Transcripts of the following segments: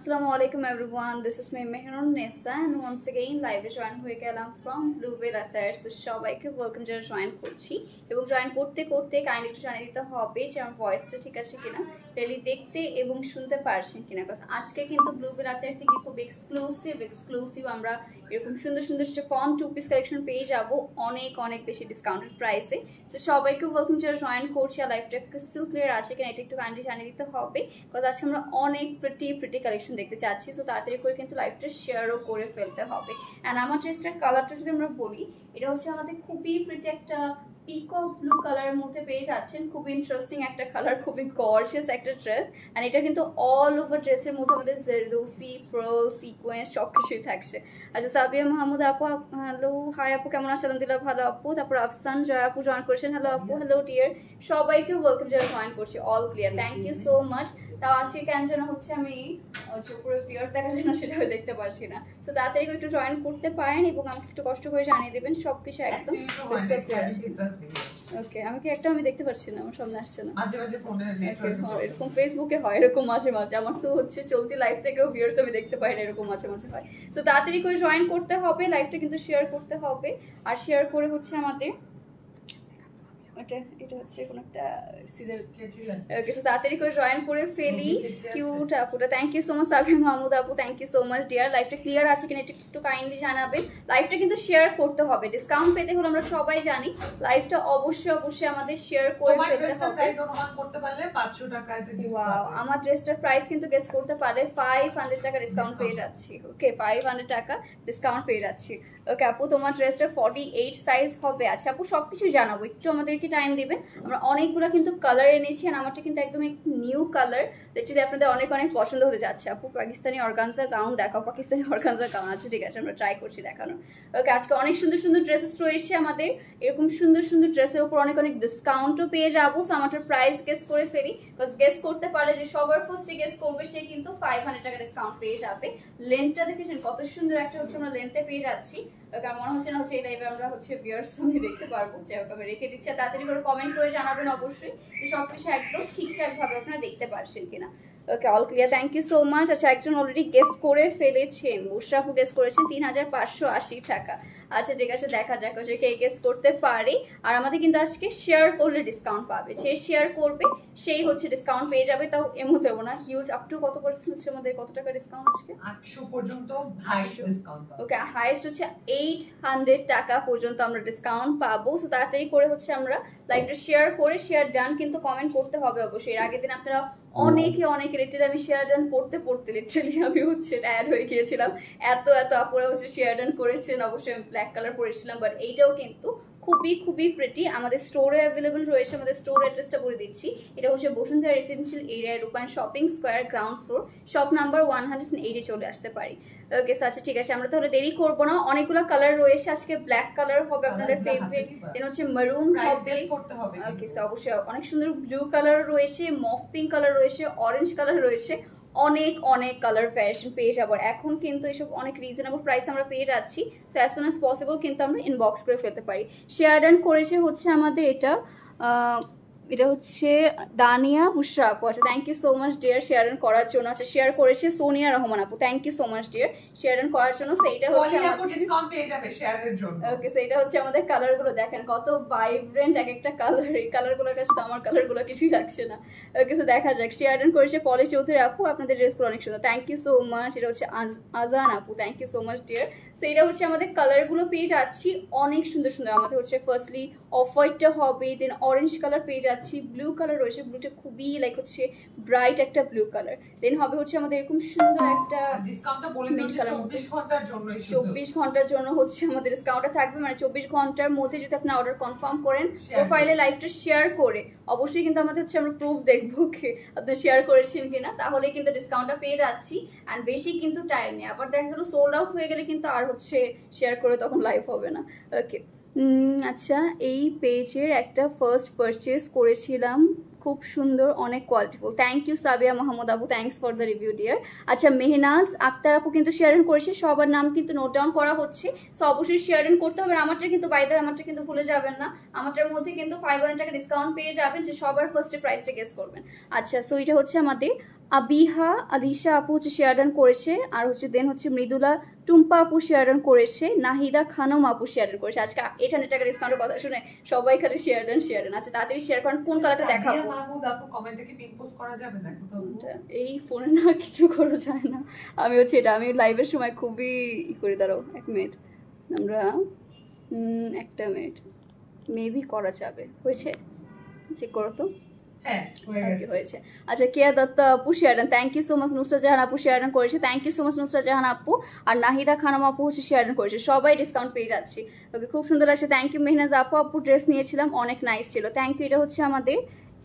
Assalamualaikum everyone, this is me Mehrun Nessa and once again live join হয়ে গেলাম from Bluebell Attires. সবাইকে welcome যারা join করছি এবং জয়েন করতে করতে কাইন্ডলি একটু জানিয়ে দিতে হবে যে আমার ভয়েসটা ঠিক আছে কিনা, রিয়েলি দেখতে এবং শুনতে পারছেন কিনা। কারণ আজকে কিন্তু Bluebell Attires থেকে খুব এক্সক্লুসিভ আমরা এরকম সুন্দর সুন্দর শিফন টু পিস কালেকশন পেয়ে যাব অনেক বেশি ডিসকাউন্টেড প্রাইসে। সো সবাইকে ওয়েলকাম যারা জয়েন করছি। আর লাইভটা ক্রিস্টাল ক্লিয়ার আছে কিনা এটা একটু কাইন্ডলি জানিয়ে দিতে হবে, কারণ আজকে আমরা অনেক প্রিটি কালেকশন দেখতে চাচ্ছি। সো তাড়াতাড়ি করে কিন্তু লাইভটা শেয়ারও করে ফেলতে হবে। অ্যান্ড আমার ড্রেসটার কালারটা যদি আমরা বলি, এটা হচ্ছে আমাদের খুবই প্রিটি একটা পিকক ব্লু কালারের মধ্যে পেয়ে যাচ্ছেন। খুবই ইন্টারেস্টিং একটা কালার, খুবই গর্জিয়াস একটা ড্রেস। অ্যান্ড এটা কিন্তু অল ওভার ড্রেসের মধ্যে আমাদের জেরদোসি পার্ল সিকোয়েন্স সব কিছুই থাকছে। আচ্ছা সাবিয়া মাহমুদ আপু, হ্যালো হাই আপু, কেমন আছেন? আলহামদুলিল্লাহ ভালো আপু। তারপর আফসান জয় আপু জয়েন করেছেন, হ্যালো আপু, হ্যালো ডিয়ার। সবাইকে ওয়েলকাম যারা জয়েন করছি, all clear, thank you so much. তাও আজকে কেন যেন হচ্ছে আমি উপরে ভিউয়ার্স দেখা যায় না, সেটাও দেখতে পারছি না। সো তাড়াতাড়ি একটু জয়েন করতে পারেন এবং আমাকে একটু কষ্ট করে জানিয়ে দেবেন সবকিছু একদম ক্রিস্টাল ক্লিয়ার আছে। ওকে, আমি দেখতে পাচ্ছি না, আমার সামনে আসছে না। মাঝে ফোনে এরকম ফেসবুকে হয়, এরকম মাঝে আমার তো হচ্ছে চলতি লাইভ থেকেও ভিউয়ার্স আমি দেখতে পাই না, এরকম মাঝে হয়। সো তাড়াতাড়ি করে জয়েন করতে হবে, লাইভটা কিন্তু শেয়ার করতে হবে। আর শেয়ার করে হচ্ছে আমাদের এটা হচ্ছে কোন একটা সিজন। ওকে, সো তাড়াতাড়ি করে জয়েন করে ফেলি। কিউট আপুটা, thank you so much. Sabiya Mahmud আপু, thank you so much dear. লাইভটা ক্লিয়ার আছে কিনা একটু কাইন্ডলি জানাবেন। লাইভটা কিন্তু শেয়ার করতে হবে, ডিসকাউন্ট পেতে হলে আমরা সবাই জানি লাইভটা অবশ্যই আমাদের শেয়ার করে ফেলতে হবে। অনুমান করতে পারলে 500 টাকা আছে। ওয়াও, আমার ড্রেসটার প্রাইস কিন্তু গেস করতে পারলে 500 টাকা ডিসকাউন্ট পেয়ে যাচ্ছি। ওকে, 500 টাকা ডিসকাউন্ট পেয়ে যাচ্ছি। ওকে আপু, তোমার ড্রেসটা 48 সাইজ হবে। আচ্ছা আপু, সবকিছু জানাবো, একটু আমাদেরকে টাইম দিবেন। আমরা অনেকগুলো কিন্তু কালার এনেছি, আর আমারটা কিন্তু একদম নিউ কালার, লিটারালি আপনাদের অনেক পছন্দ হতে যাচ্ছে। আপু পাকিস্তানি অর্গানজা গাউন দেখাও, পাকিস্তানি অর্গানজা গাউন আছে, ঠিক আছে আমরা ট্রাই করছি দেখানোর। ওকে, আজকে অনেক সুন্দর ড্রেসেস রয়েছে আমাদের, এরকম সুন্দর ড্রেসের উপর অনেক ডিসকাউন্টও পেয়ে যাবো। সো আমারটার প্রাইস গেস করে ফেলি, বিকজ গেস করতে পারে যে সবার ফার্স্টে গেস করবে সে কিন্তু 500 টাকা ডিসকাউন্ট পেয়ে যাবে। লেন্থটা দেখেছেন কত সুন্দর একটা হচ্ছে আমরা লেন্থে পেয়ে যাচ্ছি। কারণ মনে হচ্ছে না হচ্ছে এই লাইভে আমরা হচ্ছে ভিউয়ার্স সামনে দেখতে পারবো, যে আমি রেখে দিচ্ছি। তাড়াতাড়ি করে কমেন্ট করে জানাবেন অবশ্যই যে সবকিছু একদম ঠিকঠাক ভাবে আপনারা দেখতে পারছেন কিনা। Okay, all clear, thank you so much. আচ্ছা, একজন অলরেডি গেস করে ফেলেছেন, মুশরাফু গেস করেছেন 3580 টাকা। আচ্ছা ঠিক আছে, দেখা যাক হচ্ছে কে গেস করতে পারে। আর আমাদের কিন্তু আজকে শেয়ার করলে ডিসকাউন্ট পাবে, যে শেয়ার করবে সেই হচ্ছে ডিসকাউন্ট পেয়ে যাবে। তাও এমন দেবো না হিউজ, আপ টু কত পার্সেন্ট হচ্ছে আমাদের, কত টাকা ডিসকাউন্ট আজকে? 800 পর্যন্ত হাইস্ট ডিসকাউন্ট পাবো। ওকে, হাইস্ট হচ্ছে 800 টাকা পর্যন্ত আমরা ডিসকাউন্ট পাবো। সো তাড়াতাড়ি করে হচ্ছে আমরা লাইভটা শেয়ার করে, শেয়ার ডান কিন্তু কমেন্ট করতে হবে অবশ্যই। এর আগের দিন আপনারা অনেকে লিটারালি আমি শেয়ার ডান পড়তে লিটারালি আমি হচ্ছে টায়ার্ড হয়ে গিয়েছিলাম। এত আপুরা হচ্ছে শেয়ার ডান করেছেন। অবশ্যই আমি ব্ল্যাক কালার পরেছিলাম, বাট এইটাও কিন্তু খুবই প্রিটি। আমাদের স্টোরে অ্যাভেলেবল রয়েছে, আমাদের স্টোর অ্যাড্রেসটা বলে দিচ্ছি। এটা হচ্ছে Bashundhara residential area, Rupayan shopping square, ground floor, shop number 108-এ চলে আসতে পারি। ওকে আচ্ছা ঠিক আছে, আমরা তাহলে দেরি করবো না। অনেকগুলো কালার রয়েছে আজকে, ব্ল্যাক কালার হবে আপনাদের ফেভারিট, দেন হচ্ছে মেরুন হবে। ওকে, অবশ্যই অনেক সুন্দর ব্লু কালার রয়েছে, মফ পিঙ্ক কালার রয়েছে, অরেঞ্জ কালার রয়েছে, অনেক কালার ভ্যারিয়েশন পেয়ে যাবো। এখন কিন্তু এসব অনেক রিজনেবল প্রাইস আমরা পেয়ে যাচ্ছি। So as soon as possible কিন্তু আমরা ইনবক্স করে ফেলতে পারি। শেয়ার ডান করেছে হচ্ছে আমাদের এটা হচ্ছে দানিয়া বুশরা আপু। আচ্ছা, thank you so much dear share করার জন্য। আচ্ছা, শেয়ার করেছে সোনিয়া রহমান আপু, thank you so much dear share করার জন্য। সেইটা হচ্ছে আমাদের ডিসকাউন্ট পেয়ে যাবে শেয়ারের জন্য। ওকে, সেইটা হচ্ছে আমাদের কালারগুলো দেখেন কত ভাইব্রেন্ট এক একটা কালার। এই কালারগুলোর কাছে তো আমার কালারগুলো কিছুই লাগছে না। ওকে, সো দেখা যাক। শেয়ার করেছে পলি চৌধুরী আপু, আপনাদের ড্রেসগুলো অনেক সুন্দর, থ্যাংক ইউ সো মাচ। এটা হচ্ছে আজান আপু, thank you so much dear. সেইটা হচ্ছে আমাদের কালারগুলো পেয়ে যাচ্ছি অনেক সুন্দর। আমাদের হচ্ছে ফার্স্টলি অফ হোয়াইটটা হবে, দেন অরেঞ্জ কালার পেয়ে যাচ্ছি, ব্লু কালার রয়েছে, ব্লুটা খুবই হচ্ছে ব্রাইট একটা ব্লু কালার, দেন হবে হচ্ছে আমাদের এরকম সুন্দর একটা ডিসকাউন্টটা বলে দিন 24 ঘন্টার জন্য। 24 ঘন্টার জন্য হচ্ছে আমাদের ডিসকাউন্টটা থাকবে, মানে 24 ঘন্টার মধ্যে যদি আপনি অর্ডার কনফার্ম করেন, প্রোফাইলে লাইভটা শেয়ার করে, অবশ্যই কিন্তু আমাদের হচ্ছে আমরা প্রুফ দেখবো কি আপনি শেয়ার করেছেন কিনা, তাহলে কিন্তু ডিসকাউন্টটা পেয়ে যাচ্ছি। অ্যান্ড বেশি কিন্তু টাইম নেই, আবার দেখা গেলো সোল্ড আউট হয়ে গেলে কিন্তু আর হচ্ছে শেয়ার করে তখন লাইভ হবে না। ওকে আচ্ছা, এই পেজের একটা ফার্স্ট পারচেজ করেছিলাম, খুব সুন্দর, অনেক qualityful, thank you Sabia Mahmud আপু, thanks for the review dear. আচ্ছা, মেহনাজ আক্তার আপু কিন্তু শেয়ার করেছে, সবার নাম কিন্তু নোট ডাউন করা হচ্ছে। সো অবশ্যই শেয়ার করতে হবে। আমারটা কিন্তু বাইরে, আমারটা কিন্তু ভুলে যাবেন না, আমারটার মধ্যে কিন্তু 500 টাকা ডিসকাউন্ট পেয়ে যাবেন, যে সবার ফার্স্টে প্রাইসটা গেস করবেন। আচ্ছা, সো এটা হচ্ছে আমাদের আবিহা আলিশা আপু হচ্ছে শেয়ার ডান করেছে, আর হচ্ছে দেন হচ্ছে মৃদুলা টুম্পা আপু শেয়ার ডান করেছে, নাহিদা খানম আপু শেয়ার ডান করেছে। আজকে 800 টাকা ডিসকাউন্টের কথা শুনে সবাই খালি শেয়ার ডান। আচ্ছা তাড়াতাড়ি শেয়ার করেন, কোন কালারটা দেখাবো? মাহমুদ আপু কমেন্টে কি পিন পোস্ট করা যাবে? দেখো তো এই ফোনে না কিছু করা যায় না। আমি হচ্ছে এটা আমি লাইভের সময় খুবই করি। দাঁড়াও 1 মিনিট, আমরা 1 মিনিট মেবি করা যাবে। হয়েছে? চেক করো তো। হয়েছে। আচ্ছা কেয়া দত্ত আপু share done, thank you so much. Nusrat Jahan আপু শেয়ার ডান করেছে, thank you so much Nusrat Jahan আপু। আর নাহিদা খানম আপু হচ্ছে শেয়ার ডান করেছে। সবাই ডিসকাউন্ট পেয়ে যাচ্ছি। ওকে খুব সুন্দর লাগছে, থ্যাংক ইউ। মেহনাজ আপু আপু ড্রেস নিয়েছিলাম, অনেক নাইস ছিল, থ্যাংক ইউ। এটা হচ্ছে আমাদের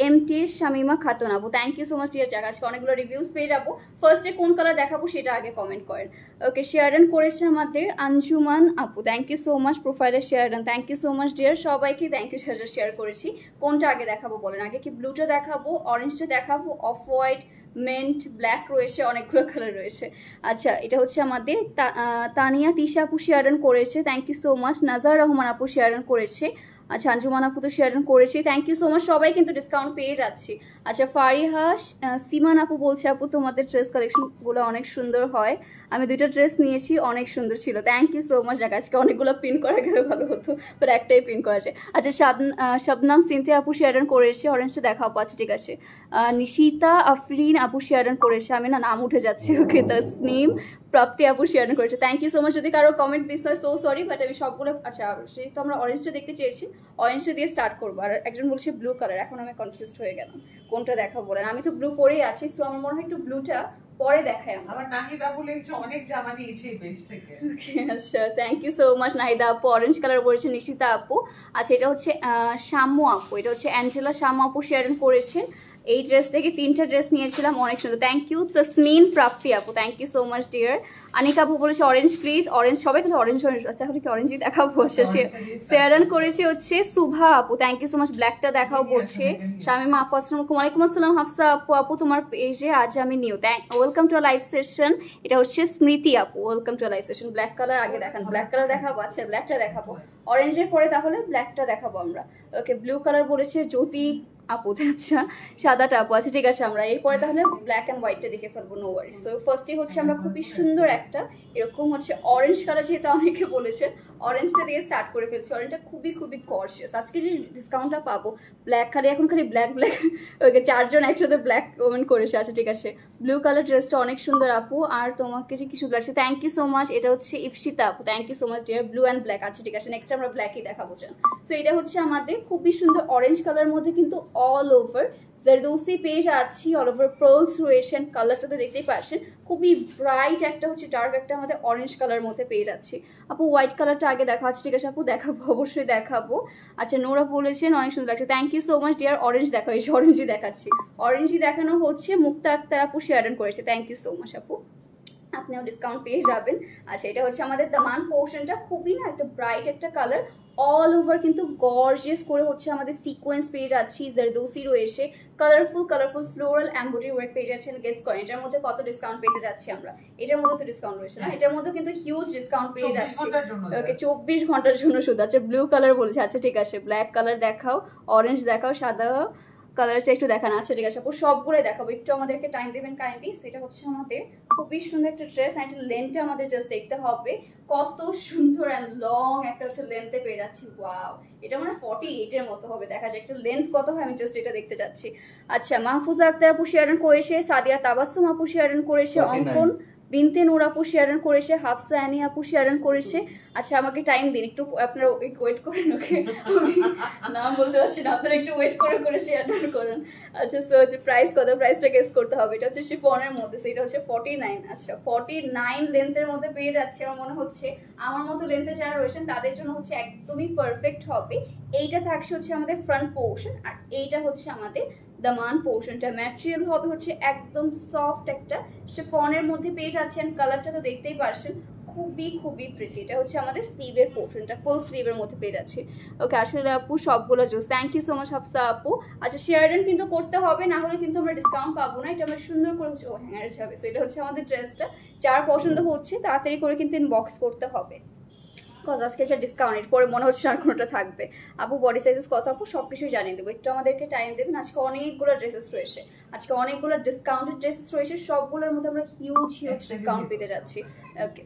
এমটি শামিমা খাতুন আপু, thank you so much dear জায়গা। আজকে অনেকগুলো রিভিউজ পেয়ে যাবো। ফার্স্টে কোন কালার দেখাবো সেটা আগে কমেন্ট করেন। ওকে শেয়ার ডান করেছে আমাদের আঞ্জুমান আপু, থ্যাংক ইউ সো মাচ প্রোফাইলে share done, thank you so much dear. সবাইকে থ্যাংক ইউ শেয়ার করেছি। কোনটা আগে দেখাবো বলেন? আগে কি ব্লুটা দেখাবো, অরেঞ্জটা দেখাবো, অফ হোয়াইট, মেন্ট, ব্ল্যাক রয়েছে, অনেকগুলো কালার রয়েছে। আচ্ছা এটা হচ্ছে আমাদের তানিয়া তিশা আপু শেয়ার ডান করেছে, thank you so much. Nazar Rahman আপু শেয়ার ডান করেছে। আচ্ছা আঞ্জুমান আপু তো শেয়ার করেছি, থ্যাংক ইউ সো মাচ। সবাই কিন্তু ডিসকাউন্ট পেয়ে যাচ্ছি। আচ্ছা ফারিহা সিমান আপু বলছে আপু তোমাদের ড্রেস কালেকশনগুলো অনেক সুন্দর হয়, আমি 2টা ড্রেস নিয়েছি, অনেক সুন্দর ছিল, থ্যাংক ইউ সো মাচ। দেখ আজকে অনেকগুলো পিন করা গেলে ভালো হতো, বাট একটাই পিন করা যায়। আচ্ছা শবনাম সিনথিয়া আপু শেয়ার করেছে, অরেঞ্জটা দেখাও। আচ্ছা ঠিক আছে। নিশিতা আফরিন আপু শেয়ার করেছে, আমি না নাম উঠে যাচ্ছে। ওকে তসনিম প্রাপ্তি আপু শেয়ার করেছে, থ্যাংক ইউ সো মাচ। যদি কারো কমেন্ট মিস হয় সো সরি, বাট আমি সবগুলো আচ্ছা যেহেতু আমরা অরেঞ্জটা দেখতে চেয়েছি, অরেঞ্জটা দিয়ে স্টার্ট করবো। আর একজন বলছে ব্লু কালার, এখন আমি কনফিউজড হয়ে গেলাম কোনটা দেখাবো বলেন। আমি তো ব্লু পরেই আছি, সো আমার মনে হয় একটু ব্লুটা পরে দেখাই। আমার নাহিদা বলেছে অনেক জামা নিয়েছে এই পেজ থেকে। ওকে আচ্ছা thank you so much Nahida আপু। অরেঞ্জ কালার পরেছে নিশিতা আপু। আচ্ছা এটা হচ্ছে শাম্য আপু, এটা হচ্ছে অ্যাঞ্জেলা শাম্য আপু শেয়ার করেছেন। এই ড্রেস থেকে 3টা ড্রেস নিয়েছিলাম, অনেক সুন্দর, থ্যাংক ইউ। তসমিন প্রাপ্তি আপু, thank you so much dear. Anika আপু বলেছে অরেঞ্জ প্লিজ, অরেঞ্জ সবাই কিন্তু অরেঞ্জ অরেঞ্জ। আচ্ছা কি অরেঞ্জই দেখাবো? শেয়ার করেছে হচ্ছে শুভা আপু, থ্যাংক ইউ সো মাচ। ব্ল্যাকটা দেখাও বলছে শামিমা আপু। আসসালামু আলাইকুম। আসসালাম হাফসা আপু, আপু তোমার পেজে আজ আমি new, welcome to live session. এটা হচ্ছে স্মৃতি আপু, welcome to live session. Black colour আগে দেখান, ব্ল্যাক কালার দেখাবো। আচ্ছা ব্ল্যাকটা দেখাবো, অরেঞ্জের পরে তাহলে ব্ল্যাকটা দেখাবো আমরা। ওকে ব্লু কালার বলেছে জ্যোতি আপু, আচ্ছা সাদাটা আপু। আচ্ছা ঠিক আছে, আমরা এরপরে তাহলে ব্ল্যাক অ্যান্ড হোয়াইটটা দেখে ফেলবো, নো ওয়ারিজ। সো ফার্স্টে হচ্ছে আমরা খুবই সুন্দর একটা এরকম হচ্ছে অরেঞ্জ কালার, যেহেতু অনেকে বলেছে অরেঞ্জটা দিয়ে স্টার্ট করে ফেলছি। অরেঞ্জটা খুবই খুবই গর্জিয়াস। আজকে যে ডিসকাউন্টটা পাবো, ব্ল্যাক খালি এখন খালি ব্ল্যাক ব্ল্যাক। ওকে 4 জন একসাথে ব্ল্যাক কমেন্ট করেছে। আচ্ছা ঠিক আছে, ব্লু কালার ড্রেসটা অনেক সুন্দর আপু, আর তোমাকে যে কি সুন্দর লাগছে, থ্যাংক ইউ সো মাচ। এটা হচ্ছে ইফশিতা আপু, thank you so much dear. Blue and black. আচ্ছা ঠিক আছে, নেক্সট আমরা ব্ল্যাকই দেখাবো চান। সো এটা হচ্ছে আমাদের খুবই সুন্দর অরেঞ্জ কালার মধ্যে কিন্তু অল ওভার জারদৌসি পেয়ে যাচ্ছি, অল ওভার পার্লস রয়েছে। কালারটা তো দেখতেই পাচ্ছেন, খুবই ব্রাইট একটা হচ্ছে ডার্ক একটা আমাদের অরেঞ্জ কালার মধ্যে পেয়ে যাচ্ছি। আপু হোয়াইট কালারটা আগে দেখা। আচ্ছা ঠিক আছে আপু দেখাবো, অবশ্যই দেখাবো। আচ্ছা নোরা বলেছেন অনেক সুন্দর লাগছে, thank you so much dear. Orange দেখা, এসে অরেঞ্জই দেখাচ্ছি, অরেঞ্জই দেখানো হচ্ছে। মুক্তা আক্তার আপু শেয়ার করেছে, থ্যাংক ইউ সো মাচ আপু, আপনিও ডিসকাউন্ট পেয়ে যাবেন। আচ্ছা এটা হচ্ছে আমাদের দামান পোর্শনটা, খুবই না একটা ব্রাইট একটা কালার, অল ওভার কিন্তু গর্জিয়াস করে হচ্ছে আমাদের সিকোয়েন্স পেয়ে যাচ্ছি, জারদৌসি রয়েছে, colourful colourful floral embroidery work পেয়ে যাচ্ছেন। গেস করেন এটার মধ্যে কত ডিসকাউন্ট পেতে যাচ্ছি আমরা? এটার মধ্যে তো ডিসকাউন্ট রয়েছে না, এটার মধ্যে কিন্তু হিউজ ডিসকাউন্ট পেয়ে যাচ্ছি। ওকে 24 ঘন্টার জন্য শুধু। আচ্ছা ব্লু কালার বলেছে, আচ্ছা ঠিক আছে ব্ল্যাক কালার দেখাও, অরেঞ্জ দেখাও, সাদা কালারটা একটু দেখানো। আচ্ছা ঠিক আছে আপু সবগুলোই দেখাবো, একটু আমাদেরকে টাইম দেবেন কাইন্ডলি। সেটা হচ্ছে আমাদের খুবই সুন্দর একটা ড্রেস, একটা লেন্থটা আমাদের জাস্ট দেখতে হবে কত সুন্দর অ্যান্ড লং একটা হচ্ছে লেন্থে পেয়ে যাচ্ছি। ওয়াও, এটা মানে 48 এর মতো হবে, দেখা যায় একটা লেন্থ কত হয়, আমি জাস্ট এটা দেখতে চাচ্ছি। আচ্ছা মাহফুজা আক্তার আপু শেয়ার করেছে, সাদিয়া তাবাসসুম আপু শেয়ার করেছে, অঙ্কন বিনতে নূর আপু শেয়ার করেছে, হাফসা আনি আপু শেয়ার করেছে। আচ্ছা আমাকে টাইম দিন একটু, আপনারা ওয়েট করেন। ওকে নাম বলতে পারছি না, আপনারা একটু ওয়েট করে শেয়ার করেন। আচ্ছা সো হচ্ছে প্রাইস কত, প্রাইসটা গেস করতে হবে। এটা হচ্ছে শিফনের মধ্যে, সেটা হচ্ছে 49। আচ্ছা 49 লেন্থের মধ্যে পেয়ে যাচ্ছে। আমার মনে হচ্ছে আমার মতো লেন্থে যারা রয়েছেন তাদের জন্য হচ্ছে একদমই পারফেক্ট হবে। এইটা থাকছে হচ্ছে আমাদের ফ্রন্ট পোর্শন, আর এইটা হচ্ছে আমাদের দামান পোর্শনটা। ম্যাটেরিয়াল হবে হচ্ছে একদম সফট একটা শিফনের মধ্যে পেয়ে যাচ্ছেন। কালারটা তো দেখতেই পারছেন, খুবই খুবই প্রিটি। এটা হচ্ছে আমাদের স্লিভের পোর্শনটা, ফুল স্লিভের মধ্যে পেয়ে যাচ্ছে। ওকে আসলে আপু সবগুলো জোস, thank you so much Hafsa আপু। আচ্ছা শেয়ার কিন্তু করতে হবে, না হলে কিন্তু আমরা ডিসকাউন্ট পাবো না। এটা আমরা সুন্দর করে হচ্ছে ও হ্যাঙ্গার যাবে। সো এটা হচ্ছে আমাদের ড্রেসটা, যার পছন্দ হচ্ছে তাড়াতাড়ি করে কিন্তু ইনবক্স করতে হবে। কজ আজকে এটা ডিসকাউন্ট পরে মনে হচ্ছে আর কোনোটা থাকবে। আপু বডি সাইজেস কত আপু সব কিছুই জানিয়ে দেবো, একটু আমাদেরকে টাইম দেবেন। আজকে অনেকগুলো ড্রেসেস রয়েছে, আজকে অনেকগুলো ডিসকাউন্টেড ড্রেসেস রয়েছে, সবগুলোর মধ্যে আমরা হিউজ ডিসকাউন্ট পেতে যাচ্ছি। ওকে,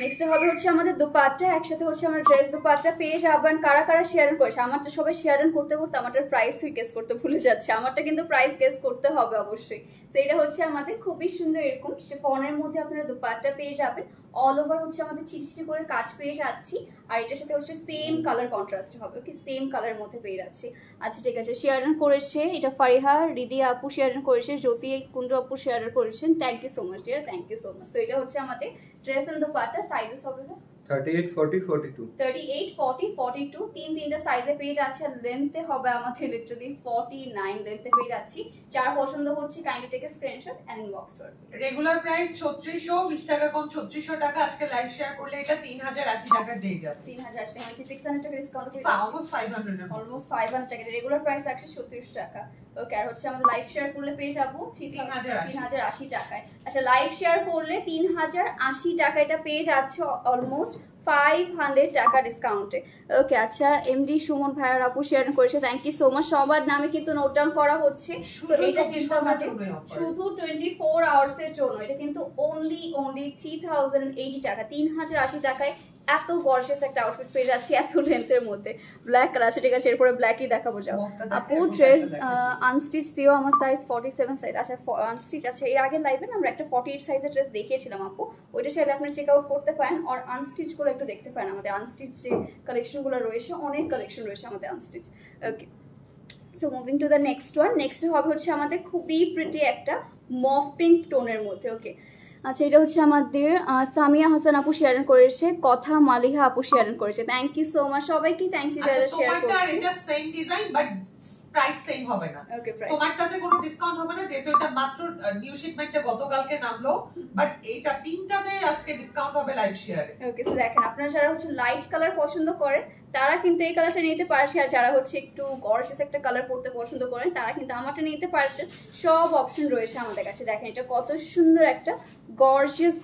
নেক্সট হবে হচ্ছে আমাদের দোপাট্টা, একসাথে হচ্ছে আমরা ড্রেস দোপাট্টা পেয়ে যাবেন। কারা কারা শেয়ার করেছে আমারটা, সবাই শেয়ার করতে করতে আমারটার প্রাইস গেস করতে ভুলে যাচ্ছে। আমারটা কিন্তু প্রাইস গেস করতে হবে অবশ্যই। সেইটা হচ্ছে আমাদের খুবই সুন্দর এরকম শিফনের মধ্যে আপনারা দোপাট্টা পেয়ে যাবেন। অল ওভার হচ্ছে আমাদের চিরচিরি করে কাজ পেয়ে যাচ্ছি, আর এটার সাথে হচ্ছে সেম কালার কন্ট্রাস্ট হবে। ওকে, সেম কালারের মধ্যে পেয়ে যাচ্ছি। আচ্ছা ঠিক আছে, শেয়ার করেছে এটা ফারিহা রিদি আপু, শেয়ার করেছে জ্যোতি কুন্ডু আপু, শেয়ার করেছেন। Thank you so much dear, thank you so much. তো এটা হচ্ছে আমাদের ড্রেস এন্ড দোপাট্টা। সাইজেস হবে 38 40 42 38 40 42 তিনটা সাইজে পেয়ে যাচ্ছে। লেন্থে হবে আমাদের লিটারালি 49 লেন্থে পেয়ে যাচ্ছি। যার পছন্দ হচ্ছে kindly take a screenshot and inbox করুন। রেগুলার প্রাইস 3600, 20 টাকা কম 3400 টাকা। আজকে লাইভ শেয়ার করলে এটা 3080 টাকা দিয়ে যাবে। 3080 মানে কি 600 টাকা ডিসকাউন্ট করে অলমোস্ট 500 অলমোস্ট 500 টাকা। রেগুলার প্রাইস 136 টাকা। ওকে, আর হচ্ছে আমরা লাইভ শেয়ার করলে পেয়ে যাব 3080 টাকায়। আচ্ছা, লাইভ শেয়ার করলে 3080 টাকা এটা পেয়ে যাচ্ছে অলমোস্ট 500 টাকা ডিসকাউন্টে। ওকে, আচ্ছা এমডি সুমন ভাইয়ার আপু শেয়ার করেছে, থ্যাংক ইউ সো মাচ। সবার নামে কিন্তু নোট ডাউন করা হচ্ছে। সো এটা কিন্তু আমাদের শুধু 24 আওয়ার্স এর জন্য, এটা কিন্তু অনলি 3080 টাকা, 3080 টাকায় এত গর্জিয়াস একটা আউটফিট পেয়ে যাচ্ছি এত লেন্থের মধ্যে। ব্ল্যাক কালার আছে, ঠিক আছে, এরপরে ব্ল্যাকই দেখাবো। যাও আপু ড্রেস আনস্টিচ দিও, আমার সাইজ 47 সাইজ। আচ্ছা আনস্টিচ, আচ্ছা এর আগে লাইভে না আমরা একটা 48 সাইজের ড্রেস দেখিয়েছিলাম আপু, ওইটা চাইলে আপনি চেক আউট করতে পারেন। আর আনস্টিচগুলো একটু দেখতে পারেন, আমাদের আনস্টিচ যে কালেকশনগুলো রয়েছে, অনেক কালেকশন রয়েছে আমাদের unstitch. Okay, so moving to the next one. Next হবে হচ্ছে আমাদের খুবই প্রিটি একটা মফ পিঙ্ক টোনের মধ্যে। ওকে, আচ্ছা এটা হচ্ছে আমাদের সামিয়া হাসান আপু শেয়ার করেছে, কথা মালিহা আপু শেয়ার করেছে। থ্যাংক ইউ সো মাচ সবাইকে, থ্যাংক ইউ যারা শেয়ার করছে। এটা same design but price same হবে না। ওকে, প্রাইস তোমারটাতে কোনো ডিসকাউন্ট হবে না, যেহেতু এটা মাত্র নিউ শিপমেন্টে গতকালকে নামলো, বাট এইটা পিঙ্কটাতে আজকে ডিসকাউন্ট হবে লাইভ শেয়ারে। ওকে, সো দেখেন আপনারা যারা হচ্ছে লাইট কালার পছন্দ করেন তারা কিন্তু এই কালারটা নিতে পারছে, আর যারা হচ্ছে একটু গর্জিয়াস একটা কালার পরতে পছন্দ করেন তারা কিন্তু আমারটা নিতে পারছেন। সব অপশন রয়েছে আমাদের কাছে। দেখেন এটা কত সুন্দর একটা গর্জিয়াস